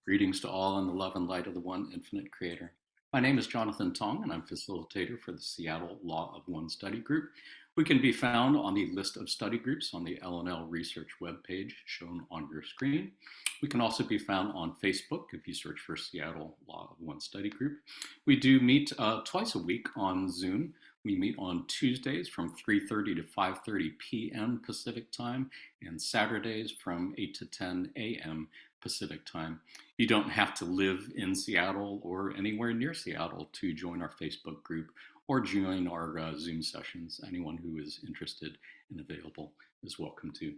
Greetings to all in the love and light of the one infinite creator. My name is Jonathan Tong, and I'm facilitator for the Seattle Law of One study group. We can be found on the list of study groups on the LNL Research webpage shown on your screen. We can also be found on Facebook if you search for Seattle Law of One study group. We do meet twice a week on Zoom. We meet on Tuesdays from 3:30 to 5:30 p.m. Pacific time and Saturdays from 8 to 10 a.m. Pacific time. You don't have to live in Seattle or anywhere near Seattle to join our Facebook group or join our Zoom sessions. Anyone who is interested and available is welcome to.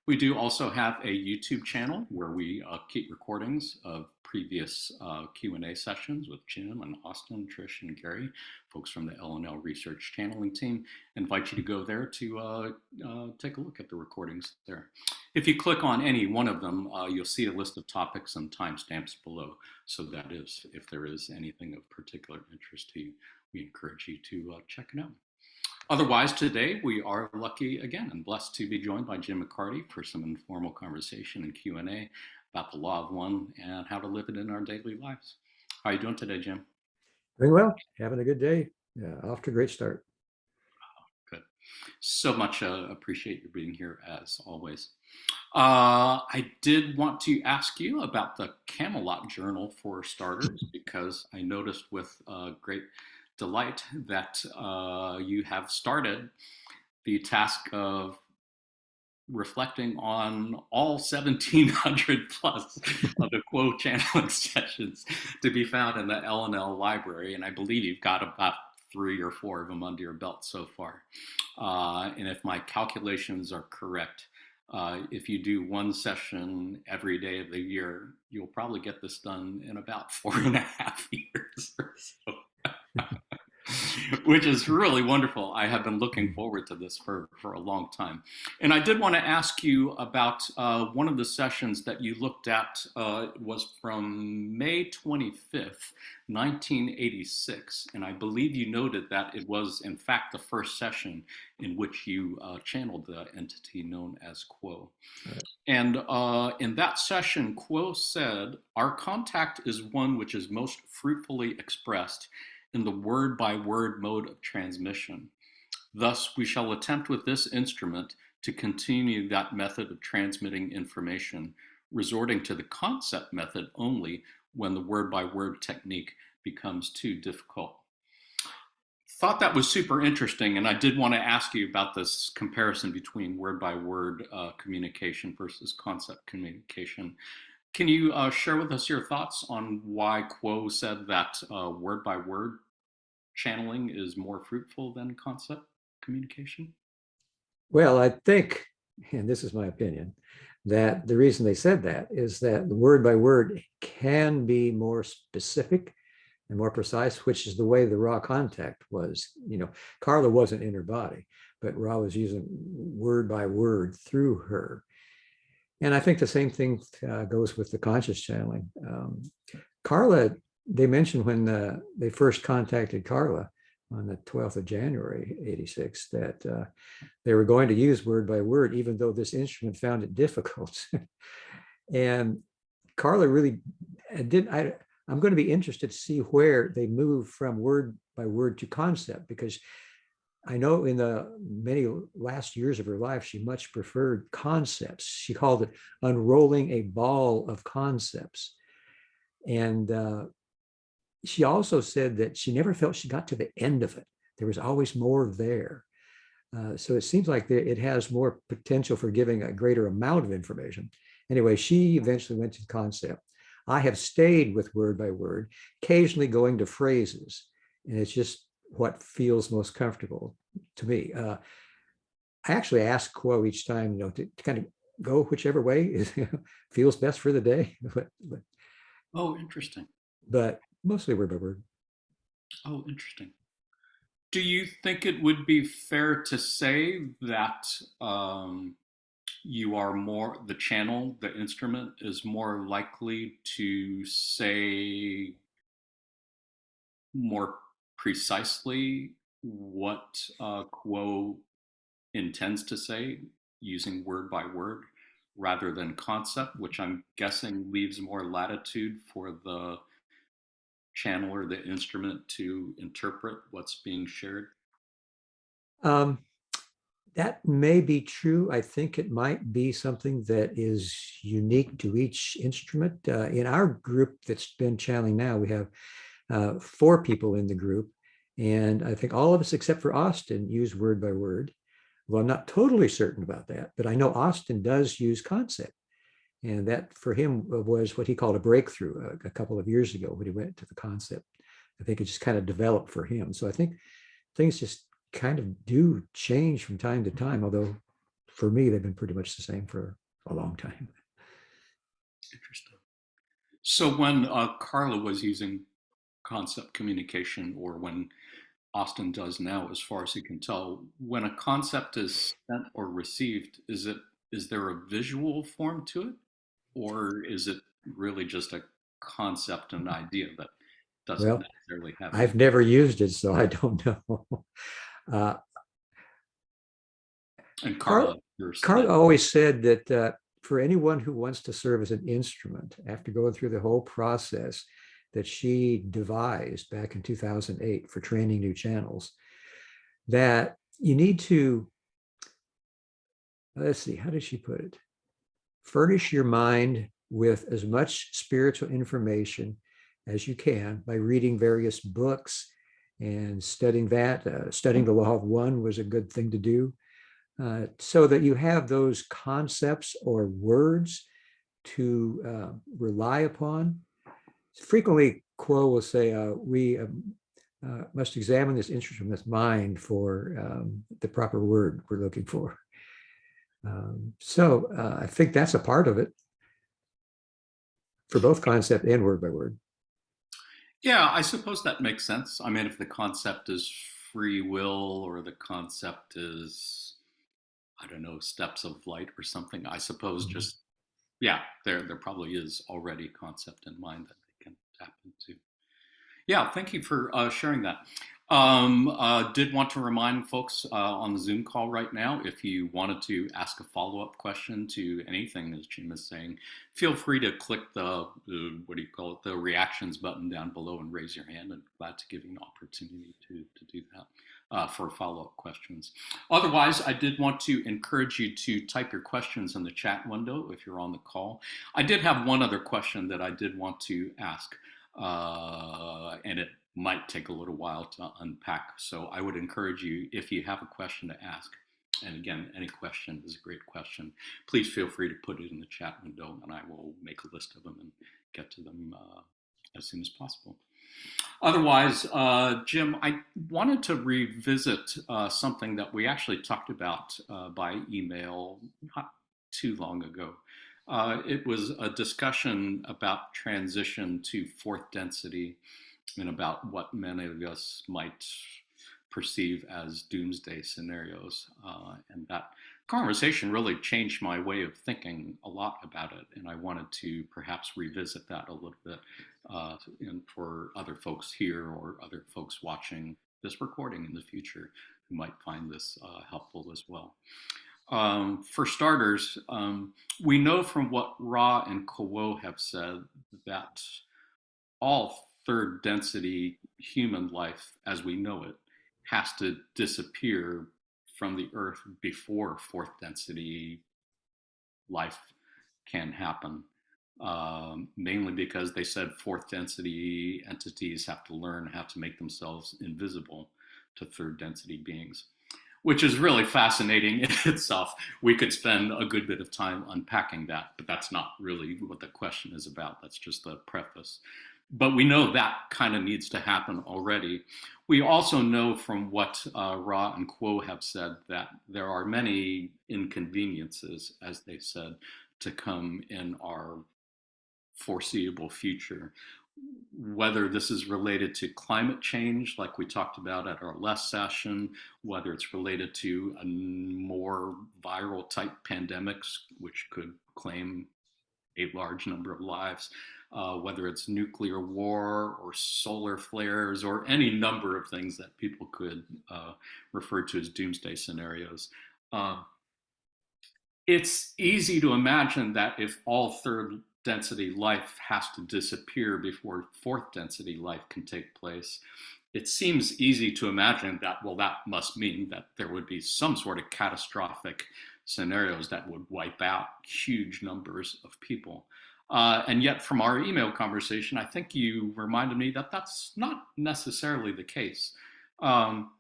We do also have a YouTube channel where we keep recordings of previous Q&A sessions with Jim and Austin, Trish, and Gary, folks from the L&L Research Channeling team. I invite you to go there to take a look at the recordings there. If you click on any one of them, you'll see a list of topics and timestamps below. So that is, if there is anything of particular interest to you, we encourage you to check it out. Otherwise, today we are lucky again and blessed to be joined by Jim McCarty for some informal conversation and Q&A about the law of one and how to live it in our daily lives. How are you doing today, Jim? Doing well, having a good day. Yeah, off to a great start. Good. So much appreciate you being here as always. I did want to ask you about the Camelot Journal for starters, because I noticed with great delight that you have started the task of reflecting on all 1,700 plus of the quote channeling sessions to be found in the L&L library. And I believe you've got about 3 or 4 of them under your belt so far. And if my calculations are correct, if you do one session every day of the year, you'll probably get this done in about 4.5 years or so. Which is really wonderful. I have been looking forward to this for a long time. And I did want to ask you about one of the sessions that you looked at was from May 25th, 1986. And I believe you noted that it was, in fact, the first session in which you channeled the entity known as Quo. And in that session, Quo said, "Our contact is one which is most fruitfully expressed in the word-by-word mode of transmission. Thus, we shall attempt with this instrument to continue that method of transmitting information, resorting to the concept method only when the word-by-word technique becomes too difficult." Thought that was super interesting, and I did want to ask you about this comparison between word-by-word communication versus concept communication. Can you share with us your thoughts on why Quo said that word-by-word channeling is more fruitful than concept communication? Well, I think, and this is my opinion, that the reason they said that is that the word by word can be more specific and more precise, which is the way the raw contact was. Carla wasn't in her body, but Ra was using word by word through her. And I think the same thing goes with the conscious channeling. Carla, they mentioned when they first contacted Carla on the 12th of January, 86, that they were going to use word by word, even though this instrument found it difficult. And Carla really I'm going to be interested to see where they move from word by word to concept, because I know in the many last years of her life, she much preferred concepts. She called it unrolling a ball of concepts. And she also said that she never felt she got to the end of it. There was always more there. So it seems like it has more potential for giving a greater amount of information. Anyway, she eventually went to concept. I have stayed with word by word, occasionally going to phrases, and it's just what feels most comfortable to me. I actually ask Quo each time, to kind of go whichever way feels best for the day. Oh, interesting. But mostly word by word. Oh, interesting. Do you think it would be fair to say that you are the channel, the instrument is more likely to say more precisely what Quo intends to say using word by word rather than concept, which I'm guessing leaves more latitude for the channeler, the instrument, to interpret what's being shared? Um, that may be true. I think it might be something that is unique to each instrument. In our group that's been channeling now, we have 4 people in the group. And I think all of us, except for Austin, use word by word. Well, I'm not totally certain about that, but I know Austin does use concept. And that for him was what he called a breakthrough a couple of years ago when he went to the concept. I think it just kind of developed for him. So I think things just kind of do change from time to time, although for me, they've been pretty much the same for a long time. Interesting. So when Carla was using concept communication, or when Austin does now, as far as he can tell, when a concept is sent or received, is there a visual form to it, or is it really just a concept and idea that doesn't Well, necessarily have any? I've never used it, so I don't know. Uh, And Carla, Carl, yours Carl then. always said that for anyone who wants to serve as an instrument, after going through the whole process that she devised back in 2008 for training new channels, that you need to, let's see, how did she put it? Furnish your mind with as much spiritual information as you can by reading various books and studying that. Studying the law of one was a good thing to do, so that you have those concepts or words to rely upon. Frequently, Quo will say, we must examine this instrument's mind for the proper word we're looking for. So I think that's a part of it for both concept and word by word. Yeah, I suppose that makes sense. I mean, if the concept is free will, or the concept is, I don't know, steps of light or something, I suppose Mhm. just, yeah, there probably is already a concept in mind that they can tap into. Yeah, thank you for sharing that. Did want to remind folks on the Zoom call right now, if you wanted to ask a follow-up question to anything, as Jim is saying, feel free to click what do you call it, the reactions button down below and raise your hand. I'm glad to give you an opportunity to do that for follow-up questions. Otherwise, I did want to encourage you to type your questions in the chat window if you're on the call. I did have one other question that I did want to ask, and it might take a little while to unpack. So I would encourage you, if you have a question to ask, and again, any question is a great question, please feel free to put it in the chat window, and I will make a list of them and get to them as soon as possible. Otherwise, Jim, I wanted to revisit something that we actually talked about by email not too long ago. It was a discussion about transition to fourth density and about what many of us might perceive as doomsday scenarios. And that conversation really changed my way of thinking a lot about it. And I wanted to perhaps revisit that a little bit and for other folks here or other folks watching this recording in the future who might find this helpful as well. For starters, we know from what Ra and Kowo have said that all third density human life as we know it has to disappear from the earth before fourth density life can happen. Mainly because they said fourth density entities have to learn how to make themselves invisible to third density beings, which is really fascinating in itself. We could spend a good bit of time unpacking that, but that's not really what the question is about. That's just the preface. But we know that kind of needs to happen already. We also know from what Ra and Quo have said that there are many inconveniences, as they said, to come in our foreseeable future. Whether this is related to climate change, like we talked about at our last session, whether it's related to a more viral type pandemics, which could claim a large number of lives, whether it's nuclear war or solar flares or any number of things that people could refer to as doomsday scenarios. Uh, It's easy to imagine that if all third density life has to disappear before fourth density life can take place, it seems easy to imagine that, well, that must mean that there would be some sort of catastrophic scenarios that would wipe out huge numbers of people. And yet, from our email conversation, I think you reminded me that that's not necessarily the case. Um,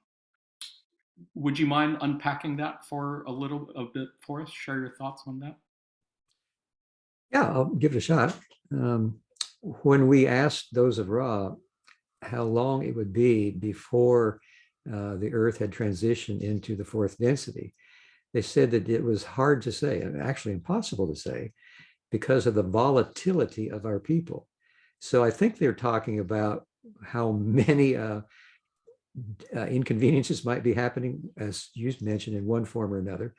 would you mind unpacking that for a bit for us? Share your thoughts on that. Yeah, I'll give it a shot. When we asked those of Ra how long it would be before the Earth had transitioned into the fourth density, they said that it was hard to say, and actually impossible to say, because of the volatility of our people. So I think they're talking about how many inconveniences might be happening, as you mentioned, in one form or another,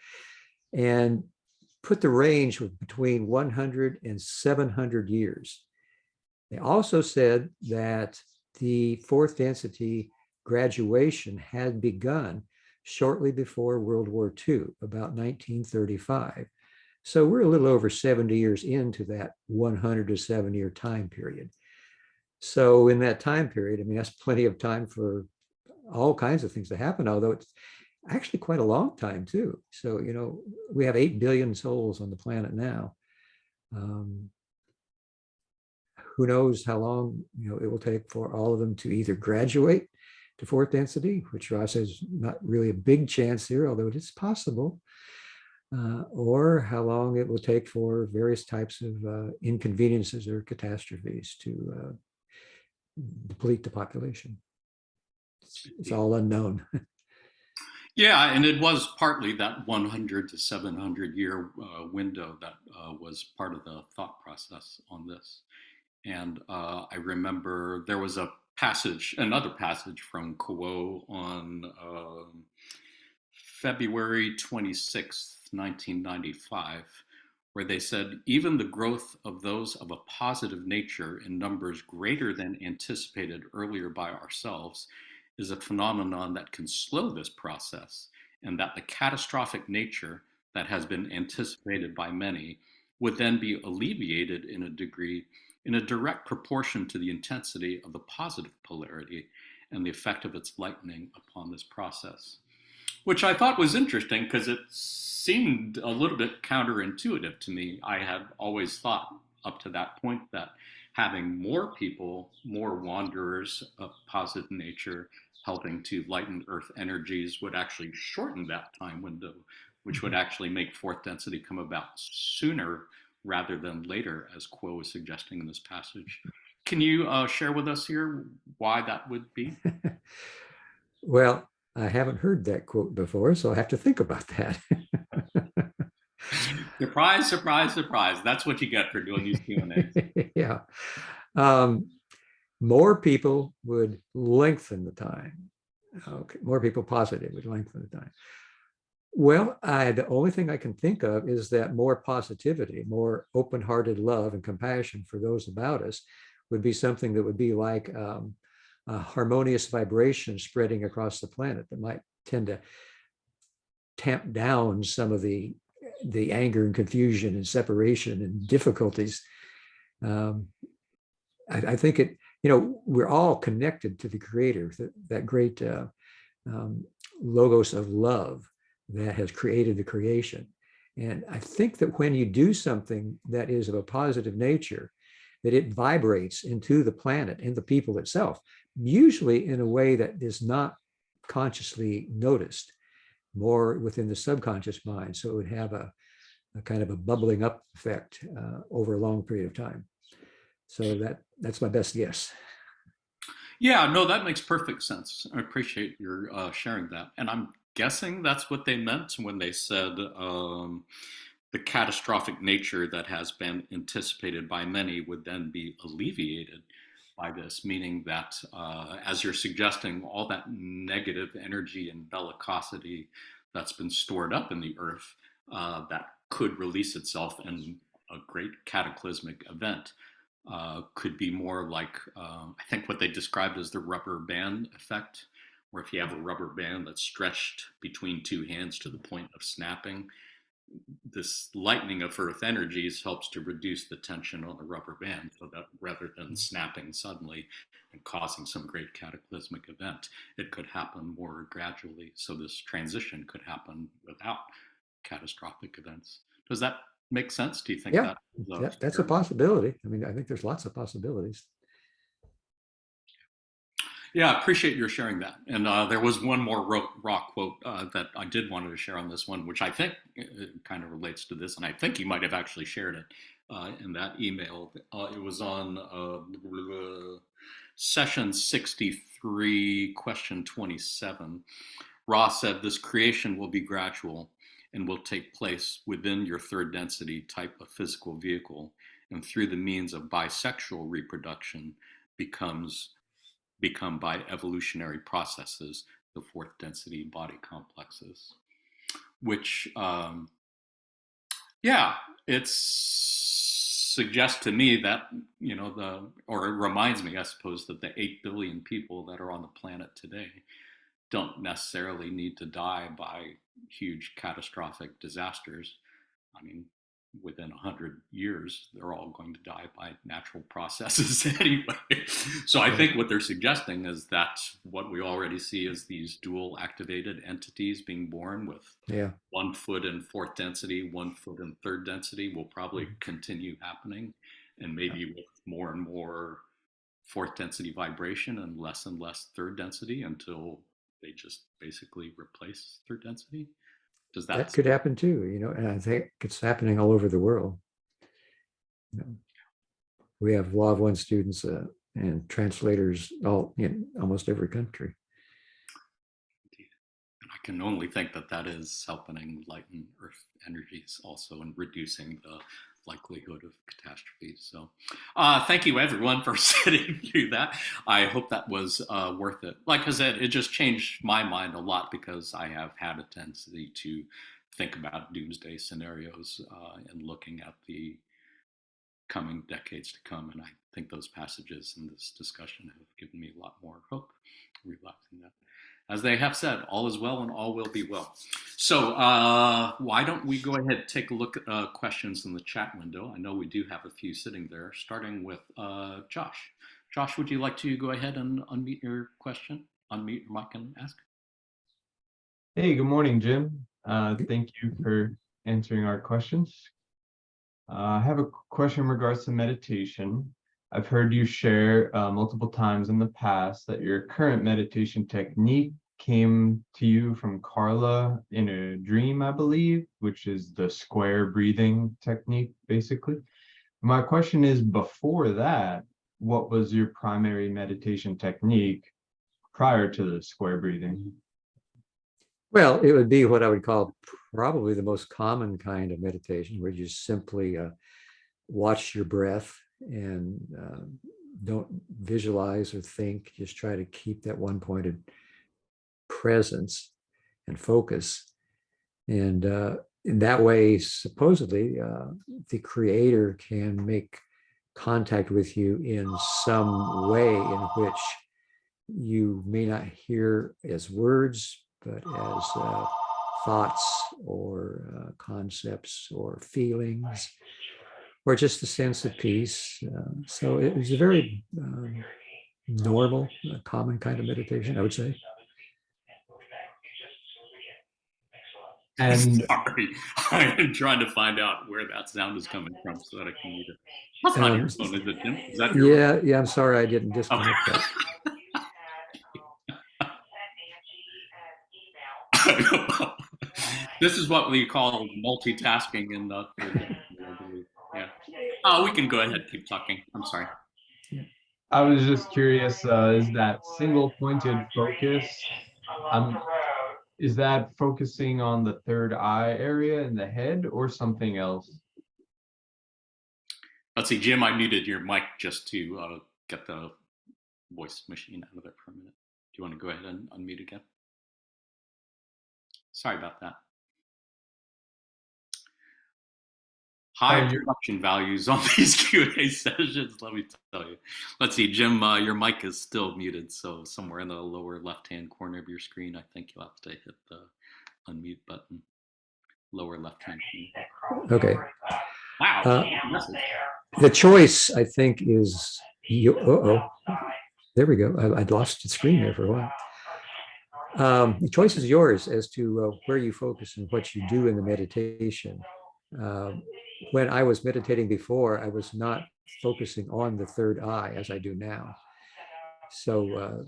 and put the range between 100 and 700 years. They also said that the fourth density graduation had begun shortly before World War II, about 1935. So we're a little over 70 years into that 100 to 7-year time period. So in that time period, I mean, that's plenty of time for all kinds of things to happen, although it's actually quite a long time too. So, we have 8 billion souls on the planet now. Who knows how long, it will take for all of them to either graduate to fourth density, which Ross says not really a big chance here, although it is possible, or how long it will take for various types of inconveniences or catastrophes to deplete the population. It's all unknown. Yeah, and it was partly that 100 to 700 year window that was part of the thought process on this. And I remember there was another passage from Kuo on February 26th, 1995, where they said, even the growth of those of a positive nature in numbers greater than anticipated earlier by ourselves is a phenomenon that can slow this process, and that the catastrophic nature that has been anticipated by many would then be alleviated in a direct proportion to the intensity of the positive polarity and the effect of its lightening upon this process. Which I thought was interesting because it seemed a little bit counterintuitive to me. I had always thought up to that point that having more people, more wanderers of positive nature, helping to lighten Earth energies would actually shorten that time window, which would actually make fourth density come about sooner rather than later, as Quo is suggesting in this passage. Can you share with us here why that would be? Well, I haven't heard that quote before, so I have to think about that. Surprise, surprise, surprise. That's what you get for doing these Q&As. Yeah. Um, more people would lengthen the time. Okay, more people positive would lengthen the time. Well, the only thing I can think of is that more positivity, more open-hearted love and compassion for those about us would be something that would be like a harmonious vibration spreading across the planet that might tend to tamp down some of the anger and confusion and separation and difficulties. I think we're all connected to the Creator, that great logos of love that has created the creation. And I think that when you do something that is of a positive nature, that it vibrates into the planet and the people itself, usually in a way that is not consciously noticed, more within the subconscious mind. So it would have a kind of a bubbling up effect over a long period of time. So that's my best guess. Yeah, no, that makes perfect sense. I appreciate your sharing that. And I'm guessing that's what they meant when they said the catastrophic nature that has been anticipated by many would then be alleviated by this, meaning that, as you're suggesting, all that negative energy and bellicosity that's been stored up in the earth that could release itself in a great cataclysmic event could be more like, I think what they described as the rubber band effect, where if you have a rubber band that's stretched between two hands to the point of snapping, this lightning of Earth energies helps to reduce the tension on the rubber band, so that rather than snapping suddenly and causing some great cataclysmic event, it could happen more gradually. So this transition could happen without catastrophic events. Does that make sense? Do you think Yeah, that is a that's a fair? possibility. I mean, I think there's lots of possibilities. Yeah, I appreciate your sharing that. And there was one more raw quote that I did wanted to share on this one, which I think kind of relates to this, and I think you might have actually shared it in that email. It was on session 63, question 27. Ross said, "This creation will be gradual and will take place within your third density type of physical vehicle, and through the means of bisexual reproduction becomes become by evolutionary processes the fourth density body complexes," which, yeah, it suggests to me that, or it reminds me, I suppose, that the 8 billion people that are on the planet today don't necessarily need to die by huge catastrophic disasters. I mean, within 100 years, they're all going to die by natural processes anyway. So I think what they're suggesting is that what we already see is these dual activated entities being born with Yeah. 1 foot in fourth density, 1 foot in third density will probably continue happening. And maybe with more and more fourth density vibration and less third density until they just basically replace third density. Does That that? could happen too, and I think it's happening all over the world. You know, we have law of one students and translators all in almost every country. I can only think that that is helping lighten Earth energies also and reducing the likelihood of catastrophes. So, thank you everyone for sitting through that. I hope that was worth it. Like I said, it just changed my mind a lot because I have had a tendency to think about doomsday scenarios and looking at the coming decades to come. And I think those passages in this discussion have given me a lot more hope, realizing that, as they have said, all is well and all will be well. So why don't we go ahead and take a look at questions in the chat window? I know we do have a few sitting there, starting with Josh. Josh, would you like to go ahead and unmute your question? Unmute your mic and ask. Hey, good morning, Jim. Thank you for answering our questions. I have a question in regards to meditation. I've heard you share multiple times in the past that your current meditation technique came to you from Carla in a dream, I believe, which is the square breathing technique, basically. My question is, before that, what was your primary meditation technique prior to the square breathing? Well, it would be what I would call probably the most common kind of meditation, where you simply watch your breath and don't visualize or think, just try to keep that one pointed presence and focus. And in that way, supposedly, the creator can make contact with you in some way in which you may not hear as words, but as thoughts or concepts or feelings, or just a sense of peace. So it was a very normal, common kind of meditation, I would say. And sorry, I'm trying to find out where that sound is coming from so that I can mute it. That's not your phone, is it, Jim? Is that your? Yeah, I'm sorry I didn't disconnect Okay. that. This is what we call multitasking in the third dimension, I believe. Yeah. Oh, we can go ahead and keep talking. I'm sorry. I was just curious, is that single pointed focus, is that focusing on the third eye area in the head or something else? Let's see, Jim, I muted your mic just to get the voice machine out of there for a minute. Do you want to go ahead and unmute again? Sorry about that. High production values on these Q&A sessions, let me tell you. Let's see, Jim, your mic is still muted, so somewhere in the lower left-hand corner of your screen, I think you'll have to hit the unmute button. lower left-hand corner. Okay. Wow. The choice, I think, is you. There we go. I'd lost the screen there for a while. The choice is yours as to where you focus and what you do in the meditation. When I was meditating before, I was not focusing on the third eye as I do now. So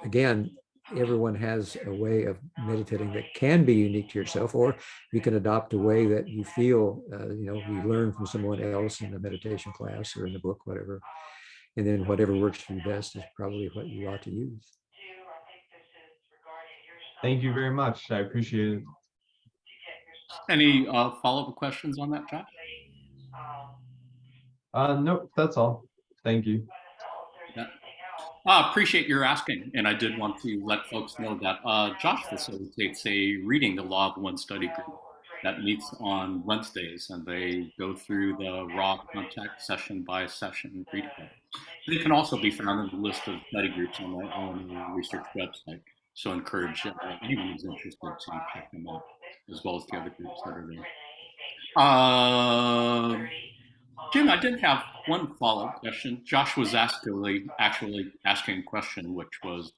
again, everyone has a way of meditating that can be unique to yourself, or you can adopt a way that you feel, you learn from someone else in the meditation class or in the book, whatever. And then whatever works for you best is probably what you ought to use. Thank you very much. I appreciate it. Any follow-up questions on that, Josh? Nope, that's all. Thank you. Yeah. Appreciate your asking, and I did want to let folks know that Josh facilitates a reading the Law of One study group that meets on Wednesdays, and they go through the raw contact session by session reading it. They can also be found in the list of study groups on the LNO research website, so encourage anyone who's interested to check them out, as well as the other groups that are there. Jim, I did have one follow-up question. Josh was actually asking a question which was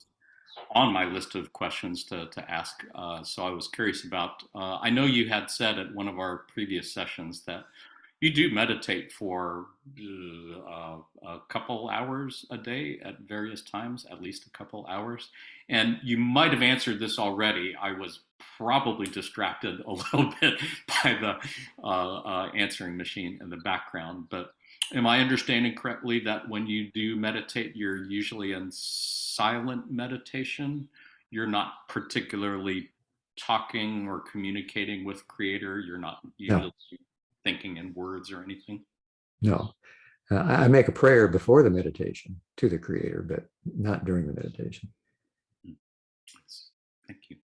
on my list of questions to ask. So I was curious about, I know you had said at one of our previous sessions that you do meditate for a couple hours a day at various times, at least a couple hours. And you might have answered this already. I was probably distracted a little bit by the answering machine in the background. But am I understanding correctly that when you do meditate, you're usually in silent meditation? You're not particularly talking or communicating with Creator? You're not usually thinking in words or anything? No. I make a prayer before the meditation to the Creator, but not during the meditation. Thank you.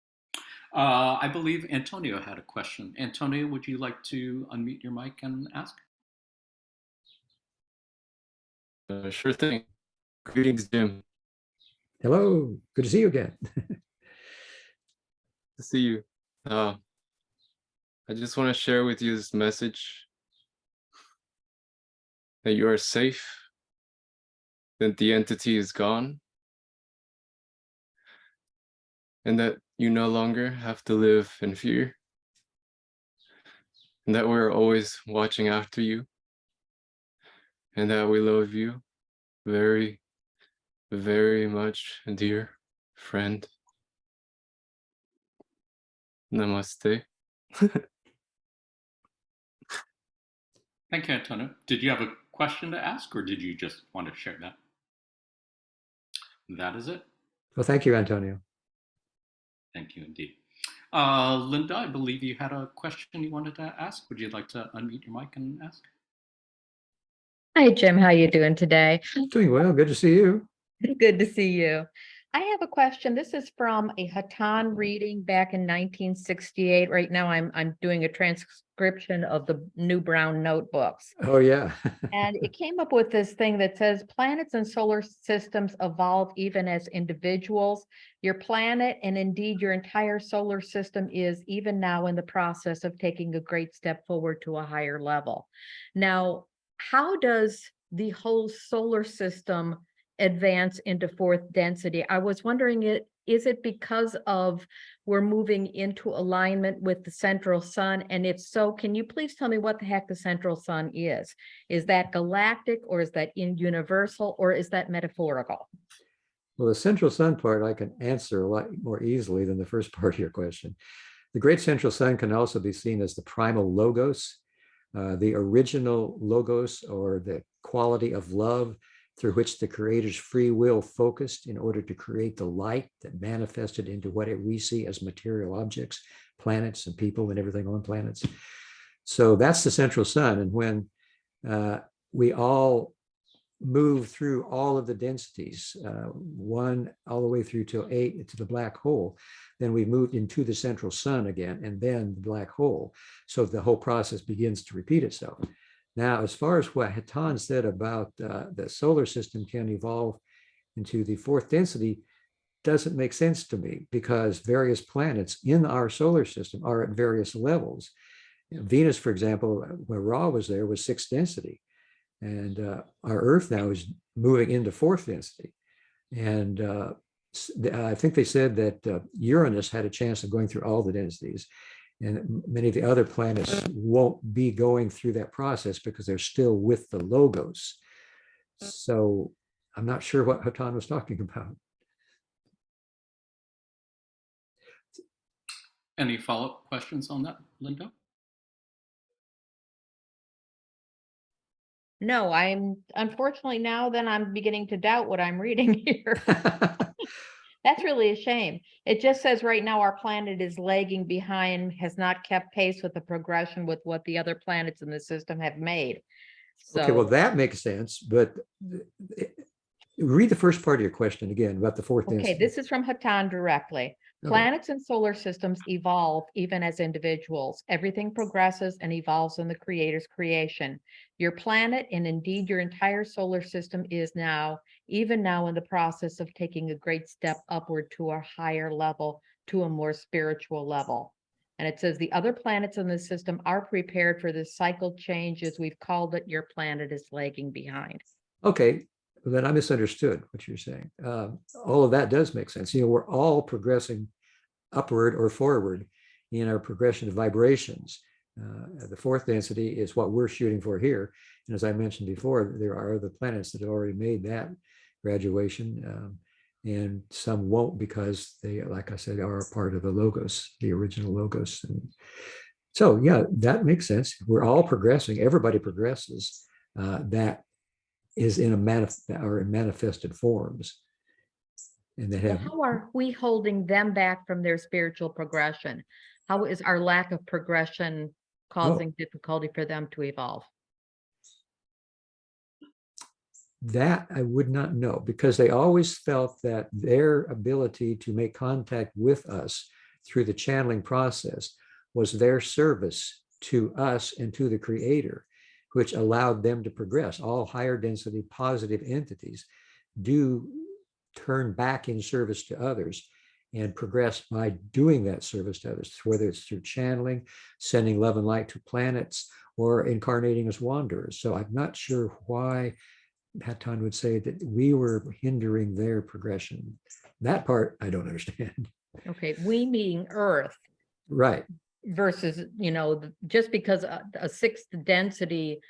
I believe Antonio had a question. Antonio, would you like to unmute your mic and ask? Sure thing. Greetings, Jim. Hello. Good to see you again. To see you. I just want to share with you this message that you are safe, that the entity is gone, and that you no longer have to live in fear, and that we're always watching after you, and that we love you very, very much, dear friend. Namaste. Thank you, Antonio. Did you have a question to ask, or did you just want to share that? That is it. Well, thank you, Antonio. Thank you indeed. Linda, I believe you had a question you wanted to ask. Would you like to unmute your mic and ask? Hi, Jim. How you doing today? Doing well. Good to see you. Good to see you. I have a question. This is from a Hatan reading back in 1968. Right now, I'm doing a transcription of the New Brown Notebooks. Oh, yeah. And it came up with this thing that says planets and solar systems evolve even as individuals. Your planet and indeed your entire solar system is even now in the process of taking a great step forward to a higher level. Now, how does the whole solar system advance into fourth density? I was wondering, is it because of we're moving into alignment with the central sun? And if so, can you please tell me what the heck the central sun is? Is that galactic, or is that universal, or is that metaphorical? Well, the central sun part I can answer a lot more easily than the first part of your question. The great central sun can also be seen as the primal logos, the original logos, or the quality of love through which the Creator's free will focused in order to create the light that manifested into what we see as material objects, planets and people and everything on planets. So that's the central sun. And when we all move through all of the densities, 1 all the way through to 8 to the black hole, then we moved into the central sun again, and then the black hole. So the whole process begins to repeat itself. Now, as far as what Hatan said about the solar system can evolve into the fourth density, doesn't make sense to me because various planets in our solar system are at various levels. Venus, for example, where Ra was there, was 6th density. And our Earth now is moving into 4th density. And I think they said that Uranus had a chance of going through all the densities. And many of the other planets won't be going through that process because they're still with the logos. So I'm not sure what Hatan was talking about. Any follow-up questions on that, Linda? No, I'm unfortunately now then I'm beginning to doubt what I'm reading here. That's really a shame. It just says right now our planet is lagging behind, has not kept pace with the progression with what the other planets in the system have made. Okay, well, So, that makes sense, but read the first part of your question again about the 4th okay, density. this is from Hatan directly. Okay. Planets and solar systems evolve even as individuals. Everything progresses and evolves in the Creator's creation. Your planet and indeed your entire solar system is now, even now, in the process of taking a great step upward to a higher level, to a more spiritual level. And it says the other planets in the system are prepared for this cycle change, as we've called it. Your planet is lagging behind. Okay, well, then I misunderstood what you're saying. All of that does make sense. We're all progressing upward or forward in our progression of vibrations. The 4th density is what we're shooting for here. And as I mentioned before, there are other planets that have already made that graduation. And some won't because they, like I said, are a part of the logos, the original logos. And so, yeah, that makes sense. We're all progressing. Everybody progresses. That is in manifested forms. And they have. How are we holding them back from their spiritual progression? How is our lack of progression causing difficulty for them to evolve? That I would not know, because they always felt that their ability to make contact with us through the channeling process was their service to us and to the Creator, which allowed them to progress. All higher density positive entities do turn back in service to others and progress by doing that service to others, whether it's through channeling, sending love and light to planets, or incarnating as wanderers. So I'm not sure why Hatan would say that we were hindering their progression. That part I don't understand. Okay, we meaning Earth Right. versus, just because a 6th density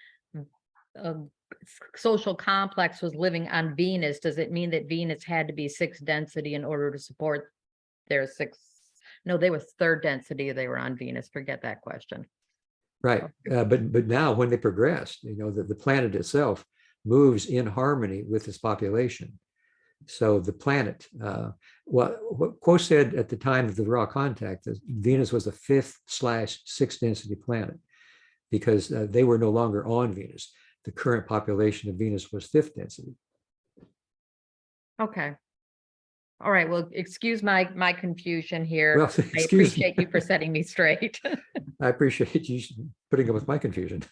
social complex was living on Venus, does it mean that Venus had to be 6th density in order to support their 6th? No, they were 3rd density. They were on Venus. Forget that question. Right. But now when they progressed, the planet itself moves in harmony with its population. So the planet, what Quo said at the time of the raw contact, that Venus was the 5th/6th density planet because they were no longer on Venus. The current population of Venus was 5th density. Okay. All right. Well, excuse my confusion here. Well, I appreciate you for setting me straight. I appreciate you putting up with my confusion.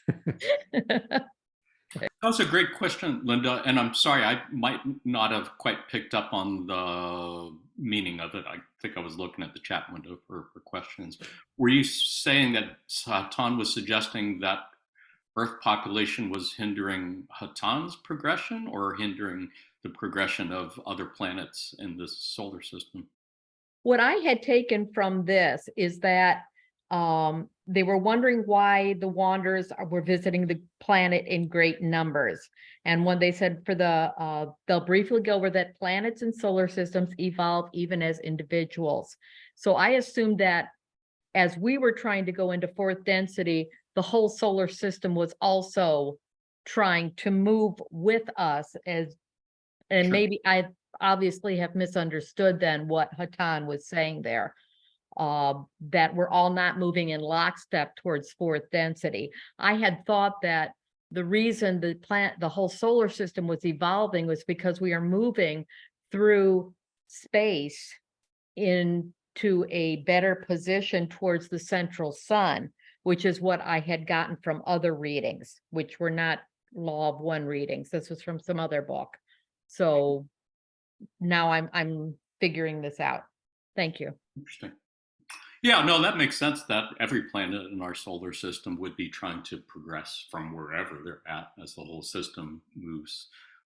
That was a great question, Linda. And I'm sorry, I might not have quite picked up on the meaning of it. I think I was looking at the chat window for questions. Were you saying that Hatan was suggesting that Earth population was hindering Hatan's progression or hindering the progression of other planets in the solar system? What I had taken from this is that they were wondering why the wanderers were visiting the planet in great numbers. And when they said they'll briefly go over that planets and solar systems evolve even as individuals. So I assumed that as we were trying to go into 4th density, the whole solar system was also trying to move with us and Sure. maybe I obviously have misunderstood then what Hatan was saying there. That we're all not moving in lockstep towards 4th density. I had thought that the reason the whole solar system was evolving was because we are moving through space into a better position towards the central sun, which is what I had gotten from other readings, which were not Law of One readings. This was from some other book. So now I'm figuring this out. Thank you. Interesting. Yeah, no, that makes sense that every planet in our solar system would be trying to progress from wherever they're at as the whole system moves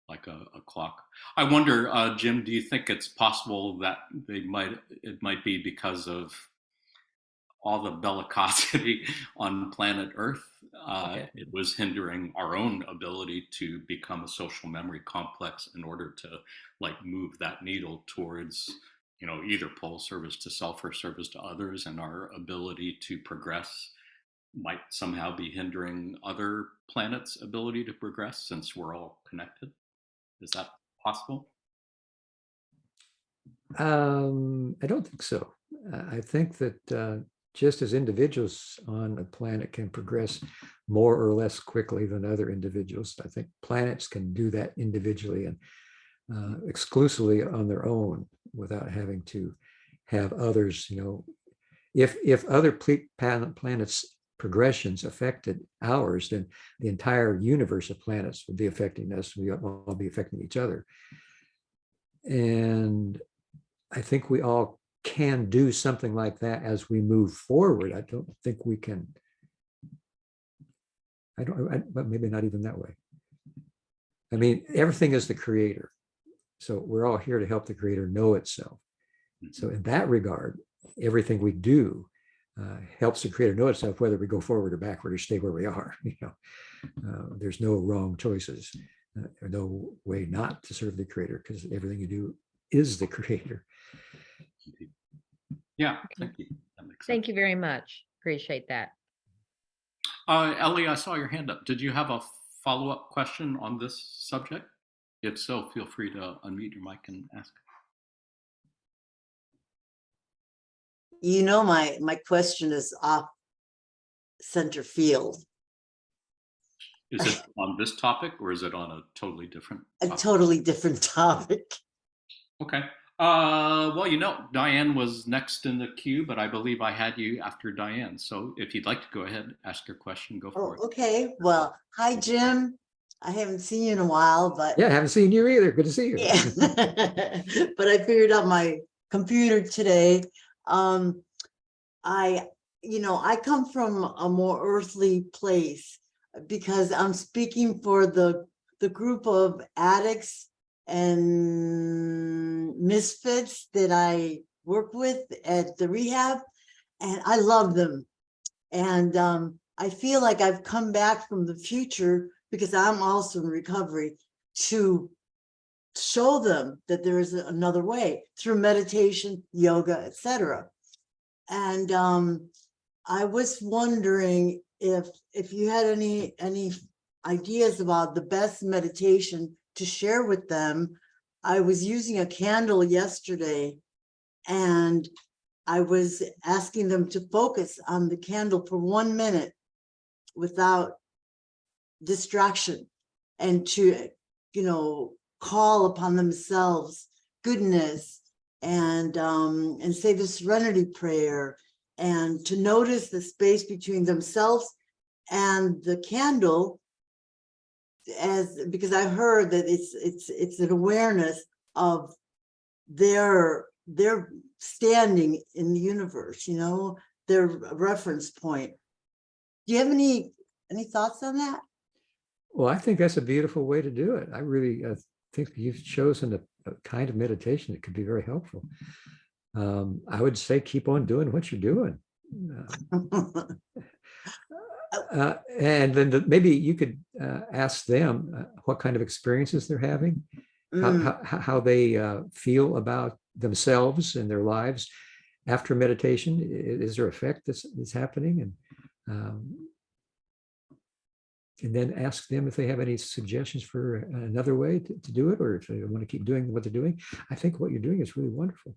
like a clock. I wonder, Jim, do you think it's possible that it might be because of all the bellicosity on planet Earth? It was hindering our own ability to become a social memory complex in order to like move that needle towards, you know, either pole service to self or service to others, and our ability to progress might somehow be hindering other planets' ability to progress since we're all connected. Is that possible? I don't think so. I think that just as individuals on a planet can progress more or less quickly than other individuals, I think planets can do that individually and exclusively on their own without having to have others, you know, if other planets progressions affected ours, then the entire universe of planets would be affecting us. We all be affecting each other. And I think we all can do something like that as we move forward. I don't think we can, but maybe not even that way. I mean, everything is the creator. So we're all here to help the creator know itself. So in that regard, everything we do helps the creator know itself, whether we go forward or backward or stay where we are. You know, there's no wrong choices, or no way not to serve the creator, because everything you do is the creator. Yeah, thank you. That makes sense. Thank you very much. Appreciate that. Ellie, I saw your hand up. Did you have a follow-up question on this subject? If so, feel free to unmute your mic and ask. You know, my question is off center field. Is it on this topic or is it on a totally different topic? A totally different topic. Okay. Well, you know, Diane was next in the queue, but I believe I had you after Diane. So if you'd like to go ahead, ask your question, go for it. Okay. Well, hi, Jim. I haven't seen you in a while, but Yeah, I haven't seen you either. Good to see you. yeah. But I figured out my computer today. I come from a more earthly place because I'm speaking for the group of addicts and misfits that I work with at the rehab, and I love them. And I feel like I've come back from the future because I'm also in recovery to show them that there is another way through meditation, yoga, etc. And I was wondering if you had any ideas about the best meditation to share with them. I was using a candle yesterday, and I was asking them to focus on the candle for 1 minute without distraction, and to, you know, call upon themselves goodness, and say the serenity prayer, and to notice the space between themselves and the candle, because I heard that it's an awareness of their standing in the universe, you know, their reference point. Do you have any thoughts on that? Well, I think that's a beautiful way to do it. I really think you've chosen a kind of meditation that could be very helpful. I would say keep on doing what you're doing. And then maybe you could ask them what kind of experiences they're having, how they feel about themselves and their lives after meditation. Is there effect that's happening? And then ask them if they have any suggestions for another way to do it, or if they want to keep doing what they're doing. I think what you're doing is really wonderful.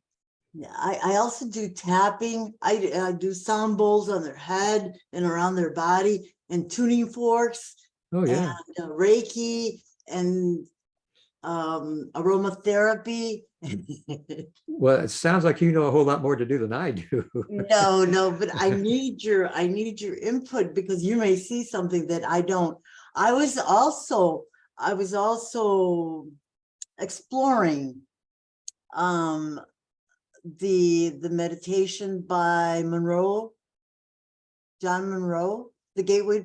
Yeah, I also do tapping. I do sound bowls on their head and around their body, and tuning forks. Oh yeah. And Reiki and aromatherapy. Well, it sounds like you know a whole lot more to do than I do. No, but I need your input, because you may see something that I don't. I was also exploring the meditation by John Monroe, the Gateway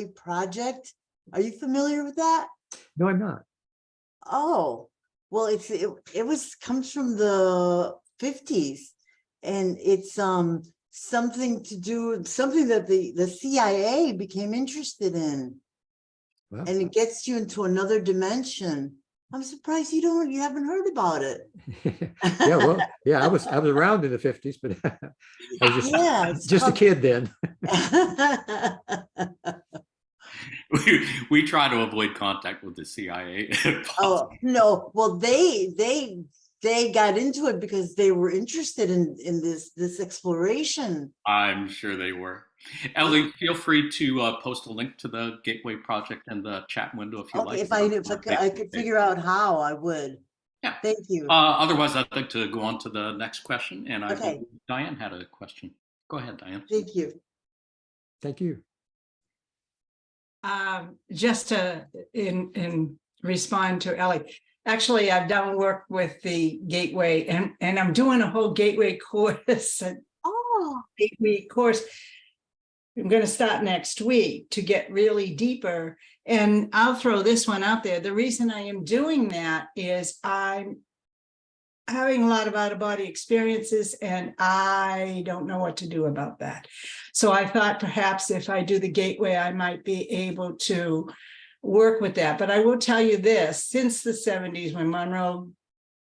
Project. Are you familiar with that? No, I'm not. Oh, well, comes from the 50s, and it's something that the CIA became interested in, Well, and it gets you into another dimension. I'm surprised you haven't heard about it. yeah, well, yeah, I was around in the 50s, but I was Yeah, it's just a called- kid then. We try to avoid contact with the CIA. if Oh, possible. no, well, they got into it because they were interested in this exploration. I'm sure they were. Ellie, feel free to post a link to the Gateway Project in the chat window if you Okay, like. if I could figure out how, I would. Yeah. Thank you. Otherwise, I'd like to go on to the next question, and I Okay. believe Diane had a question. Go ahead, Diane. Thank you. Thank you. Just to respond to Ellie. Actually, I've done work with the Gateway, and I'm doing a whole Gateway course, an Oh, 8-week course. I'm going to start next week to get really deeper. And I'll throw this one out there. The reason I am doing that is I'm having a lot of out-of-body experiences, and I don't know what to do about that. So I thought perhaps if I do the Gateway, I might be able to work with that. But I will tell you this, since the 70s, when Monroe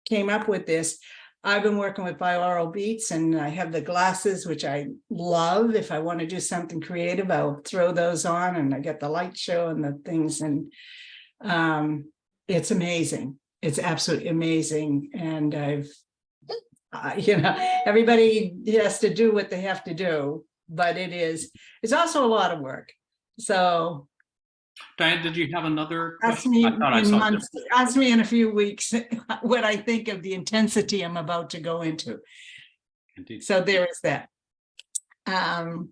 came up with this, I've been working with binaural beats, and I have the glasses, which I love. If I want to do something creative, I'll throw those on, and I get the light show and the things, and it's amazing. It's absolutely amazing. And everybody has to do what they have to do, but it's also a lot of work. So Diane, did you have another ask question? me I thought I in saw months, ask me in a few weeks what I think of the intensity I'm about to go into. Indeed. So there is that. And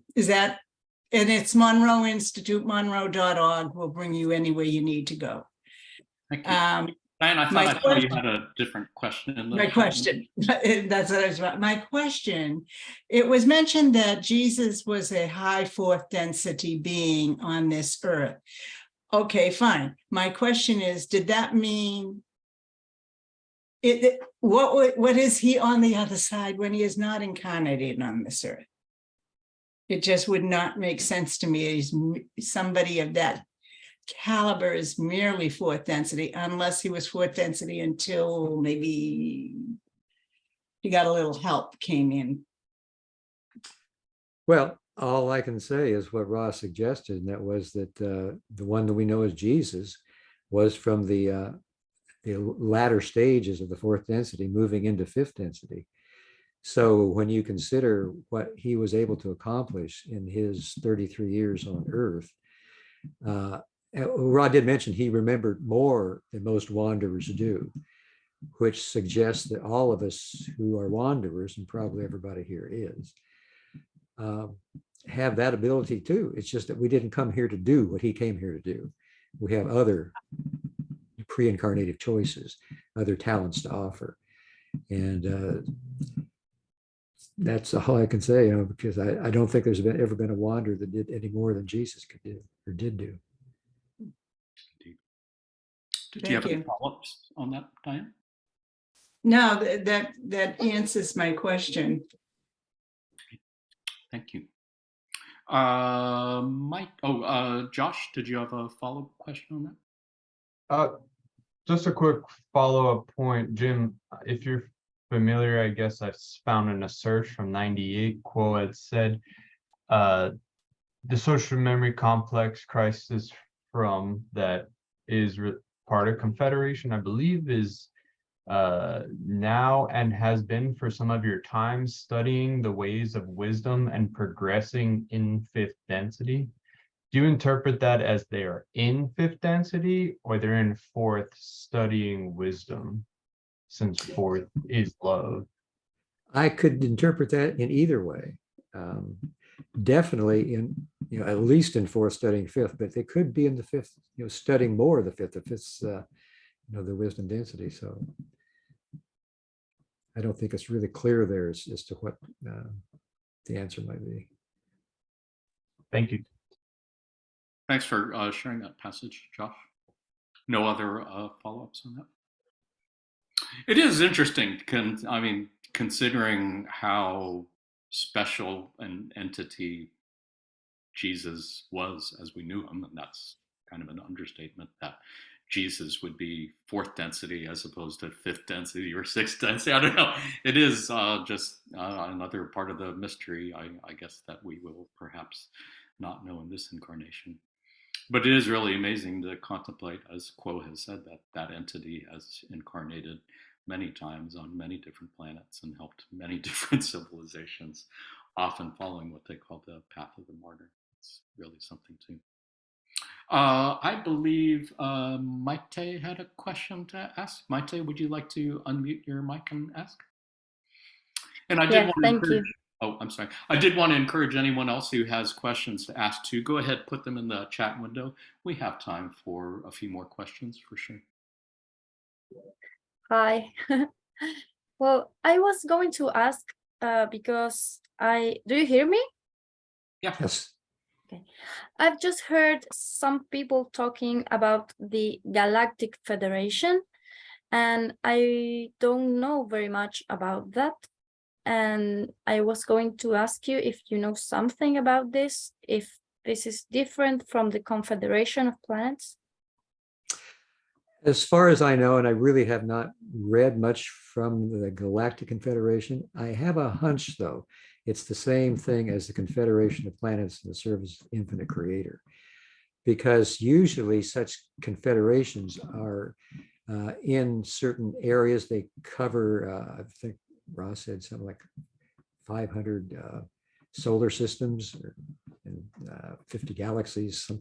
it's Monroe Institute, monroe.org will bring you anywhere you need to go. Thank you. Diane, I thought I saw you had a different question in the My chat. question, that's what I was about. My question, it was mentioned that Jesus was a high fourth density being on this earth. Okay, fine. My question is, did that mean what is he on the other side when he is not incarnated on this earth? It just would not make sense to me. He's somebody of that caliber is merely fourth density, unless he was fourth density until maybe he got a little help came in. Well, all I can say is what Ross suggested, and that was that the one that we know as Jesus was from the latter stages of the fourth density moving into fifth density. So when you consider what he was able to accomplish in his 33 years on Earth, Rod did mention he remembered more than most wanderers do, which suggests that all of us who are wanderers, and probably everybody here is, have that ability too. It's just that we didn't come here to do what he came here to do. We have other pre-incarnative choices, other talents to offer. And that's all I can say, because I don't think there's ever been a wanderer that did any more than Jesus could do or did do. Did you have any follow-ups on that, Diane? No, that answers my question. Thank you. Mike, Josh, did you have a follow-up question on that? Just a quick follow-up point, Jim, if you're familiar, I guess I found in a search from 98 quote, it said, the social memory complex Christ is from, that is part of Confederation, I believe is now and has been for some of your time studying the ways of wisdom and progressing in fifth density. Do you interpret that as they are in fifth density, or they're in fourth studying wisdom, since fourth is love? I could interpret that in either way. Definitely in, at least in fourth studying fifth, but they could be in the fifth, studying more of the fifth if it's, the wisdom density. So I don't think it's really clear there as to what the answer might be. Thank you. Thanks for sharing that passage, Josh. No other follow-ups on that? It is interesting, considering how special an entity Jesus was as we knew him, and that's kind of an understatement, that Jesus would be fourth density as opposed to fifth density or sixth density. I don't know. It is just another part of the mystery, I guess, that we will perhaps not know in this incarnation. But it is really amazing to contemplate, as Quo has said, that that entity has incarnated many times on many different planets and helped many different civilizations, often following what they call the path of the martyr. It's really something too. I believe Maite had a question to ask. Maite, would you like to unmute your mic and ask? And I did want to thank you. Oh, I'm sorry. I did want to encourage anyone else who has questions to ask too. Go ahead, put them in the chat window. We have time for a few more questions for sure. Hi. Well, I was going to ask because do you hear me? Yeah. Yes. Okay. I've just heard some people talking about the Galactic Federation, and I don't know very much about that. And I was going to ask you if you know something about this, if this is different from the Confederation of Planets. As far as I know, and I really have not read much from the Galactic Confederation, I have a hunch, though. It's the same thing as the Confederation of Planets in the service of Infinite Creator, because usually such confederations are in certain areas. They cover, I think Ross said something like 500 solar systems and 50 galaxies.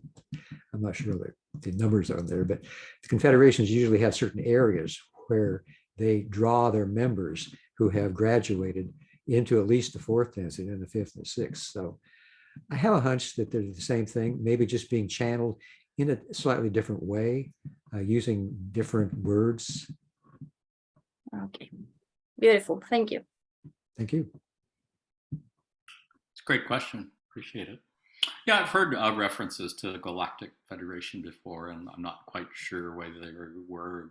I'm not sure the numbers are there, but the confederations usually have certain areas where they draw their members who have graduated into at least the fourth density and the fifth and the sixth. So I have a hunch that they're the same thing, maybe just being channeled in a slightly different way, using different words. Okay, beautiful. Thank you. Thank you. It's a great question. Appreciate it. Yeah, I've heard references to the Galactic Federation before, and I'm not quite sure whether they were.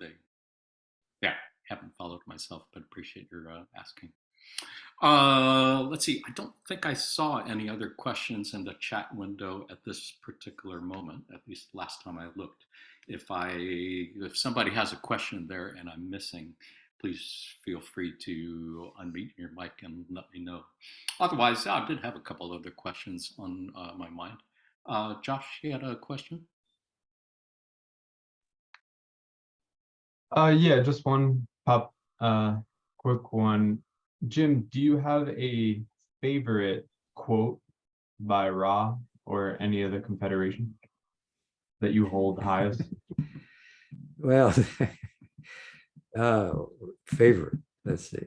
Yeah, haven't followed myself, but appreciate your asking. Let's see. I don't think I saw any other questions in the chat window at this particular moment, at least last time I looked. If somebody has a question there and I'm missing, please feel free to unmute your mic and let me know. Otherwise, I did have a couple other questions on my mind. Josh, you had a question? Yeah, just one quick one. Jim, do you have a favorite quote by Ra or any other confederation that you hold highest? Well, favorite, let's see.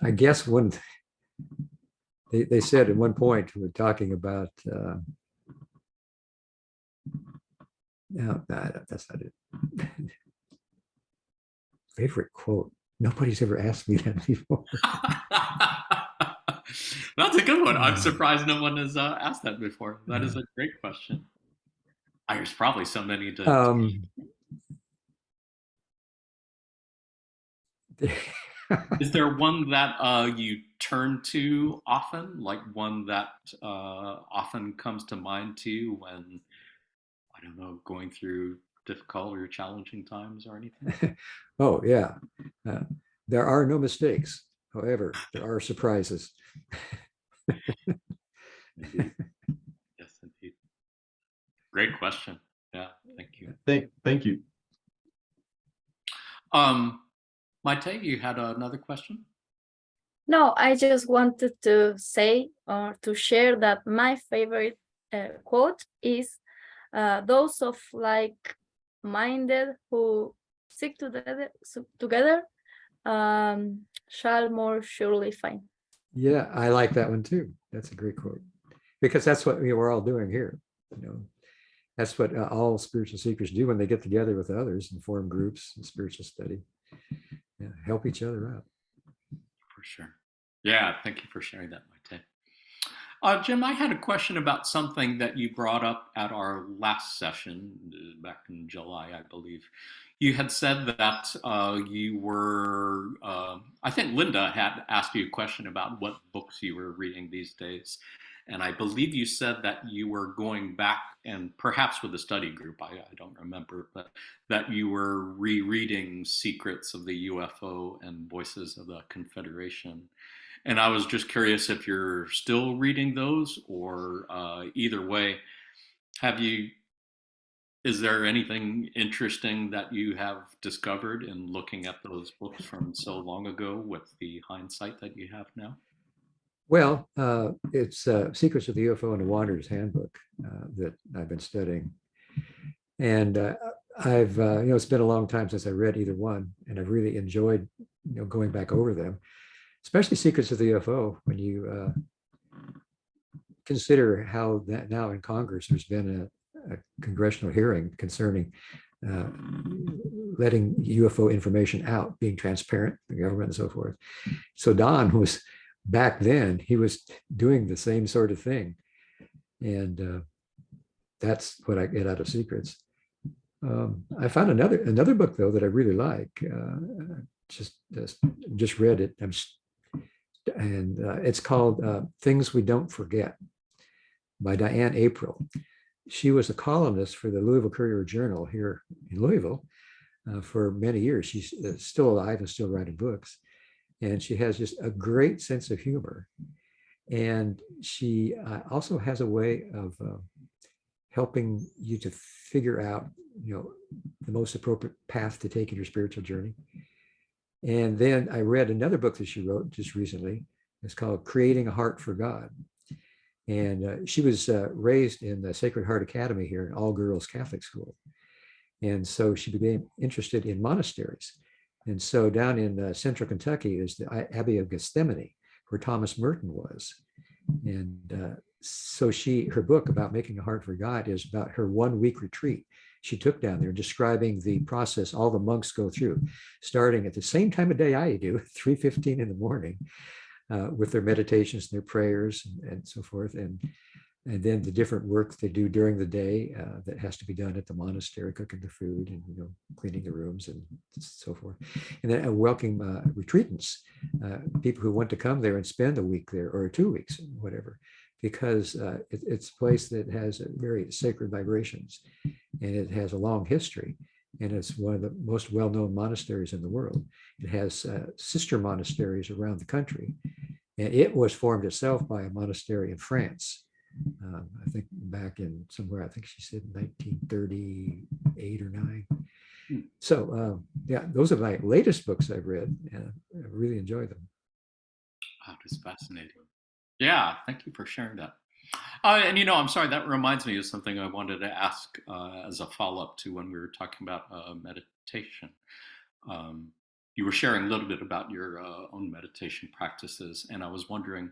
I guess when they said at one point, we were talking about, no, that's not it. Favorite quote. Nobody's ever asked me that before. That's a good one. I'm surprised no one has asked that before. That is a great question. There's probably so many to Is there one that you turn to often, like one that often comes to mind to you when, I don't know, going through difficult or challenging times or anything? Oh, yeah. There are no mistakes. However, there are surprises. Indeed. Yes, indeed. Great question. Yeah, thank you. Thank you. Maite, you had another question? No, I just wanted to say or to share that my favorite quote is those of like-minded who seek together shall more surely find. Yeah, I like that one too. That's a great quote, because that's what we're all doing here. That's what all spiritual seekers do when they get together with others and form groups in spiritual study. help each other out. For sure. Yeah, thank you for sharing that, Maite. Jim, I had a question about something that you brought up at our last session back in July, I believe. You had said that you were, I think Linda had asked you a question about what books you were reading these days. And I believe you said that you were going back, and perhaps with a study group, I don't remember, but that you were rereading Secrets of the UFO and Voices of the Confederation. And I was just curious if you're still reading those, or either way, is there anything interesting that you have discovered in looking at those books from so long ago with the hindsight that you have now? Well, it's Secrets of the UFO and the Wanderer's Handbook that I've been studying. And I've, it's been a long time since I read either one, and I've really enjoyed, going back over them, especially Secrets of the UFO, when you consider how that now in Congress, there's been a congressional hearing concerning letting UFO information out, being transparent, the government and so forth. So Don was, back then, he was doing the same sort of thing. And that's what I get out of Secrets. I found another book, though, that I really like. Just read it. And it's called Things We Don't Forget by Diane April. She was a columnist for the Louisville Courier-Journal here in Louisville for many years. She's still alive and still writing books. And she has just a great sense of humor. And she also has a way of helping you to figure out, the most appropriate path to take in your spiritual journey. And then I read another book that she wrote just recently. It's called Creating a Heart for God. And she was raised in the Sacred Heart Academy here, an all-girls Catholic school. And so she became interested in monasteries. And so down in central Kentucky is the Abbey of Gethsemane, where Thomas Merton was. And so her book about making a heart for God is about her 1-week retreat she took down there, describing the process all the monks go through, starting at the same time of day I do, 3:15 in the morning, with their meditations and their prayers and so forth. And then the different work they do during the day that has to be done at the monastery, cooking the food and cleaning the rooms and so forth. And then welcome retreatants, people who want to come there and spend a week there or 2 weeks, whatever, because it's a place that has very sacred vibrations, and it has a long history. And it's one of the most well-known monasteries in the world. It has sister monasteries around the country. And it was formed itself by a monastery in France. I think back in somewhere, I think she said 1938 or 9. So yeah, those are my latest books I've read, and I really enjoy them. Wow, that's fascinating. Yeah, thank you for sharing that. And I'm sorry, that reminds me of something I wanted to ask as a follow-up to when we were talking about meditation. You were sharing a little bit about your own meditation practices, and I was wondering,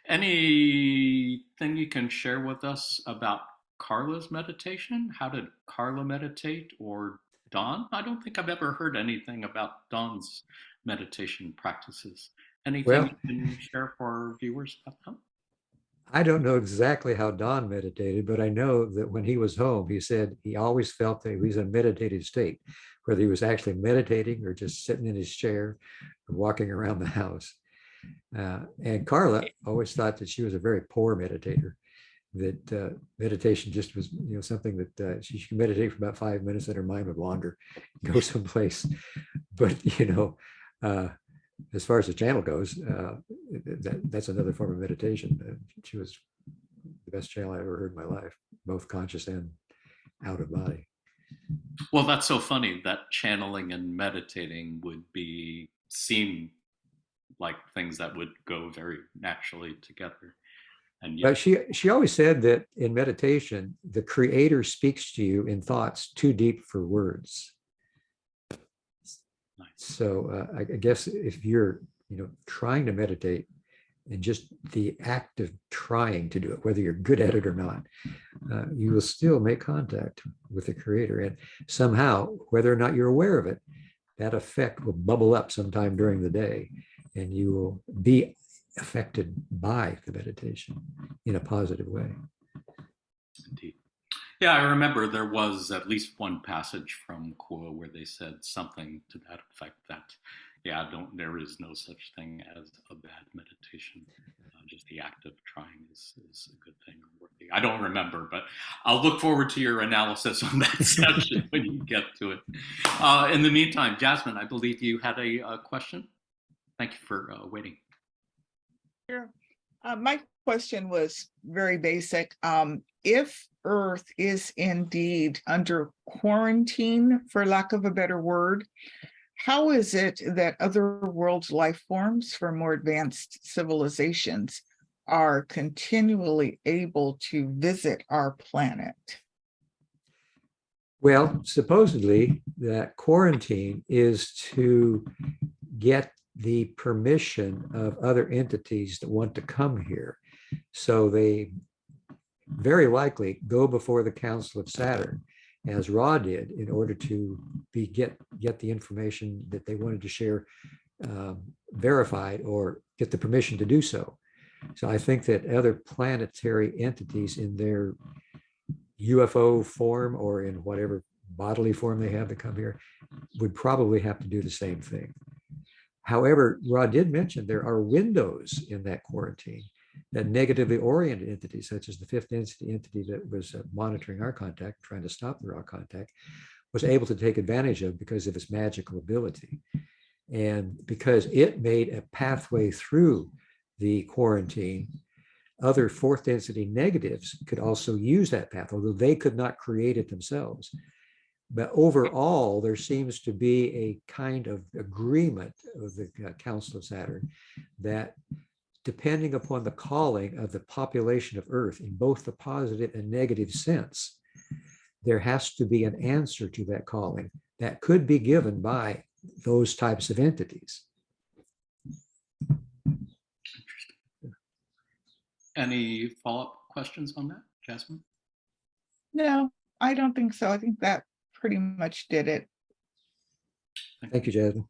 anything you can share with us about Carla's meditation? How did Carla meditate, or Don? I don't think I've ever heard anything about Don's meditation practices. Anything you can share for our viewers about them? I don't know exactly how Don meditated, but I know that when he was home, he said he always felt that he was in a meditative state, whether he was actually meditating or just sitting in his chair or walking around the house. And Carla always thought that she was a very poor meditator, that meditation just was, something that she could meditate for about 5 minutes and her mind would wander, go someplace. But, as far as the channel goes, that's another form of meditation. She was the best channel I ever heard in my life, both conscious and out of body. Well, that's so funny that channeling and meditating would seem like things that would go very naturally together. And But she always said that in meditation, the creator speaks to you in thoughts too deep for words. Nice. So I guess if you're, trying to meditate, and just the act of trying to do it, whether you're good at it or not, you will still make contact with the creator. And somehow, whether or not you're aware of it, that effect will bubble up sometime during the day, and you will be affected by the meditation in a positive way. Indeed. Yeah, I remember there was at least one passage from Kuo where they said something to that effect that, yeah, there is no such thing as a bad meditation. Just the act of trying is a good thing or worthy. I don't remember, but I'll look forward to your analysis on that section when you get to it. In the meantime, Jasmine, I believe you had a question. Thank you for waiting. Sure. My question was very basic. If Earth is indeed under quarantine, for lack of a better word, how is it that other world life forms for more advanced civilizations are continually able to visit our planet? Well, supposedly that quarantine is to get the permission of other entities that want to come here. So they very likely go before the Council of Saturn, as Ra did, in order to get the information that they wanted to share verified or get the permission to do so. So I think that other planetary entities in their UFO form or in whatever bodily form they have to come here would probably have to do the same thing. However, Ra did mention there are windows in that quarantine that negatively oriented entities, such as the fifth density entity that was monitoring our contact, trying to stop the Ra contact, was able to take advantage of because of its magical ability. And because it made a pathway through the quarantine, other fourth density negatives could also use that path, although they could not create it themselves. But overall, there seems to be a kind of agreement of the Council of Saturn that depending upon the calling of the population of Earth in both the positive and negative sense, there has to be an answer to that calling that could be given by those types of entities. Any follow-up questions on that, Jasmine? No, I don't think so. I think that pretty much did it. Thank you, Jasmine.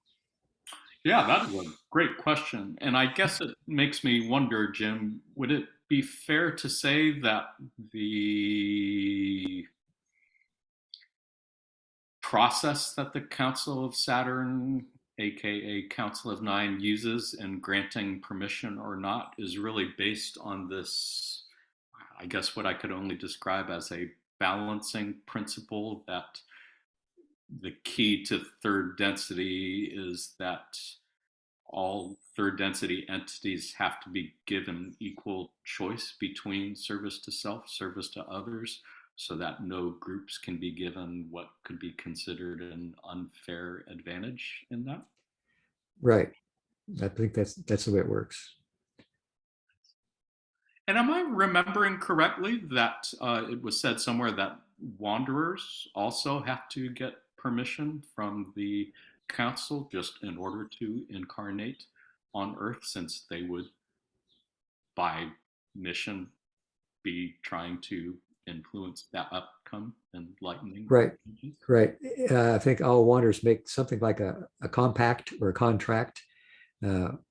Yeah, that was a great question. And I guess it makes me wonder, Jim, would it be fair to say that the process that the Council of Saturn, aka Council of Nine, uses in granting permission or not is really based on this, I guess what I could only describe as a balancing principle, that the key to third density is that all third density entities have to be given equal choice between service to self, service to others, so that no groups can be given what could be considered an unfair advantage in that? Right. I think that's the way it works. And am I remembering correctly that it was said somewhere that wanderers also have to get permission from the council just in order to incarnate on Earth, since they would, by mission, be trying to influence that outcome and lightning? Right. Right. I think all wanderers make something like a compact or a contract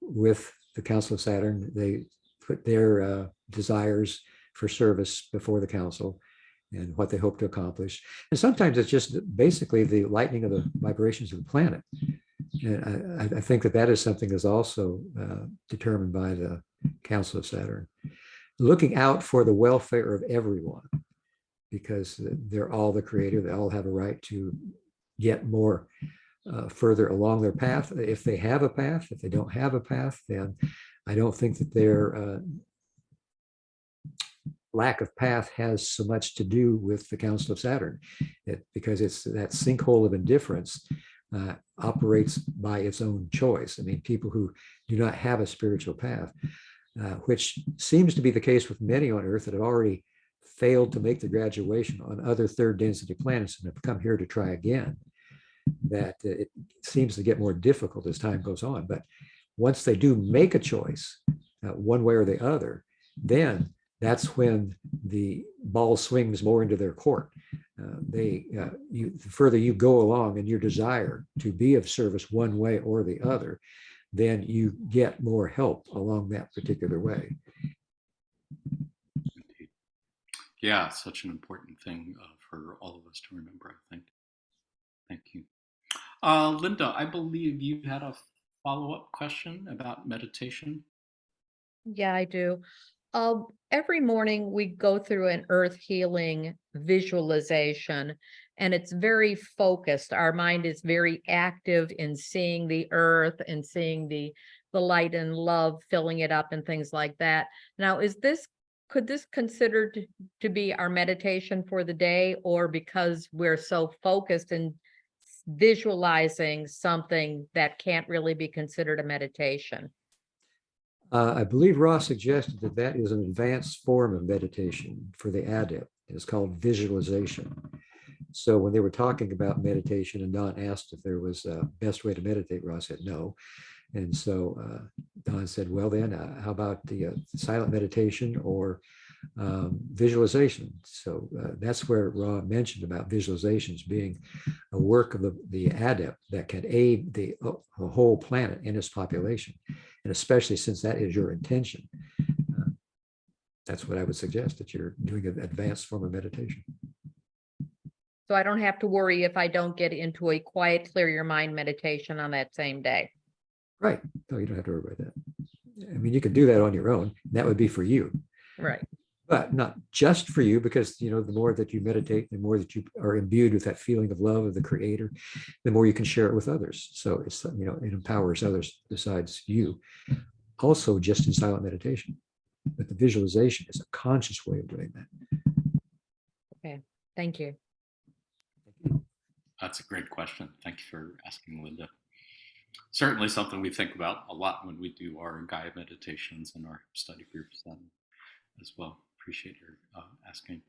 with the Council of Saturn. They put their desires for service before the council and what they hope to accomplish. And sometimes it's just basically the lightening of the vibrations of the planet. And I think that is something that's also determined by the Council of Saturn. Looking out for the welfare of everyone, because they're all the creator, they all have a right to get more further along their path. If they have a path, if they don't have a path, then I don't think that their lack of path has so much to do with the Council of Saturn, because it's that sinkhole of indifference operates by its own choice. I mean, people who do not have a spiritual path, which seems to be the case with many on Earth that have already failed to make the graduation on other third density planets and have come here to try again, that it seems to get more difficult as time goes on. But once they do make a choice, one way or the other, then that's when the ball swings more into their court. The further you go along in your desire to be of service one way or the other, then you get more help along that particular way. Indeed. Yeah, such an important thing for all of us to remember, I think. Thank you. Linda, I believe you had a follow-up question about meditation. Yeah, I do. Every morning we go through an earth healing visualization, and it's very focused. Our mind is very active in seeing the earth and seeing the light and love filling it up and things like that. Now, could this considered to be our meditation for the day, or because we're so focused and visualizing something that can't really be considered a meditation? I believe Ross suggested that that is an advanced form of meditation for the adept. It's called visualization. So when they were talking about meditation and Don asked if there was a best way to meditate, Ross said no. And so Don said, well then, how about the silent meditation or visualization? So that's where Ra mentioned about visualizations being a work of the adept that can aid the whole planet and its population. And especially since that is your intention. That's what I would suggest, that you're doing an advanced form of meditation. So I don't have to worry if I don't get into a quiet, clear your mind meditation on that same day. Right. No, you don't have to worry about that. I mean, you can do that on your own. That would be for you. Right. But not just for you, because, you know, the more that you meditate, the more that you are imbued with that feeling of love of the creator, the more you can share it with others. So it's, you know, it empowers others besides you. Also just in silent meditation. But the visualization is a conscious way of doing that. Okay. Thank you. That's a great question. Thank you for asking, Linda. Certainly something we think about a lot when we do our guided meditations and our study groups as well. Appreciate your asking.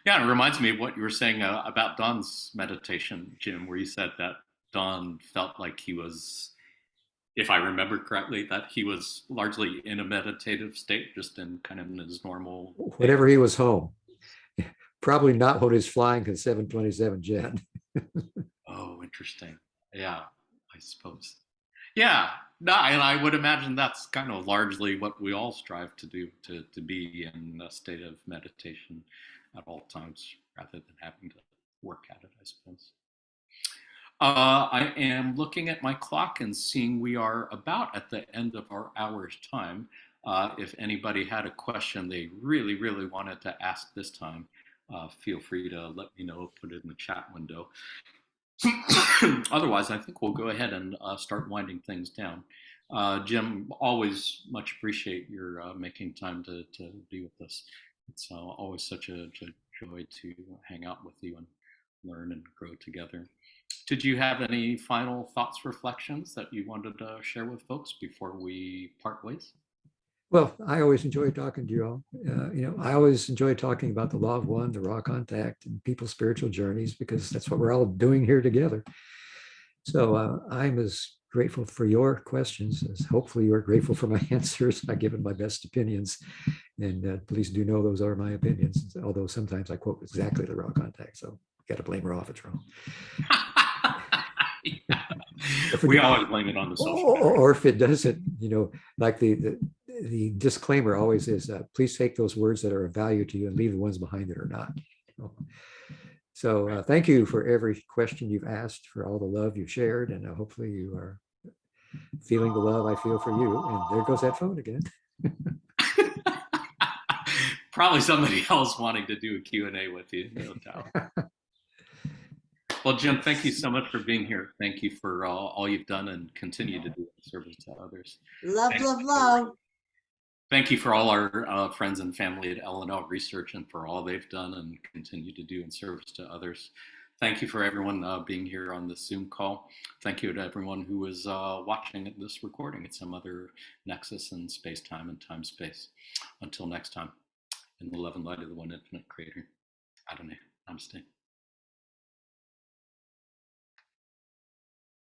Yeah, it reminds me of what you were saying about Don's meditation, Jim, where you said that Don felt like he was, if I remember correctly, that he was largely in a meditative state, just in kind of in his normal. Whenever he was home. Probably not when he's flying the 727 jet. Oh, interesting. Yeah, I suppose. Yeah, no, and I would imagine that's kind of largely what we all strive to do, to be in a state of meditation at all times, rather than having to work at it, I suppose. I am looking at my clock and seeing we are about at the end of our hour's time. If anybody had a question they really, really wanted to ask this time, feel free to let me know, put it in the chat window. Otherwise, I think we'll go ahead and start winding things down. Jim, always much appreciate your making time to be with us. It's always such a joy to hang out with you and learn and grow together. Did you have any final thoughts, reflections that you wanted to share with folks before we part ways? Well, I always enjoy talking to you all. You know, I always enjoy talking about the law of one, the raw contact, and people's spiritual journeys, because that's what we're all doing here together. So I'm as grateful for your questions as hopefully you're grateful for my answers. I've given my best opinions, and please do know those are my opinions, although sometimes I quote exactly the raw contact. So you got to blame her off, it's wrong. Yeah. We always blame it on the social or if it doesn't, you know, like the disclaimer always is, please take those words that are of value to you and leave the ones behind that are not. So thank you for every question you've asked, for all the love you've shared, and hopefully you are feeling the love I feel for you. And there goes that phone again. Probably somebody else wanting to do a Q&A with you, no doubt. Well, Jim, thank you so much for being here. Thank you for all you've done and continue to do in service to others. Love, love, love. Thank you for all our friends and family at L&L Research and for all they've done and continue to do in service to others. Thank you for everyone being here on this Zoom call. Thank you to everyone who is watching this recording at some other nexus in space-time and time-space. Until next time, in the love and light of the one infinite creator, Adonai, namaste.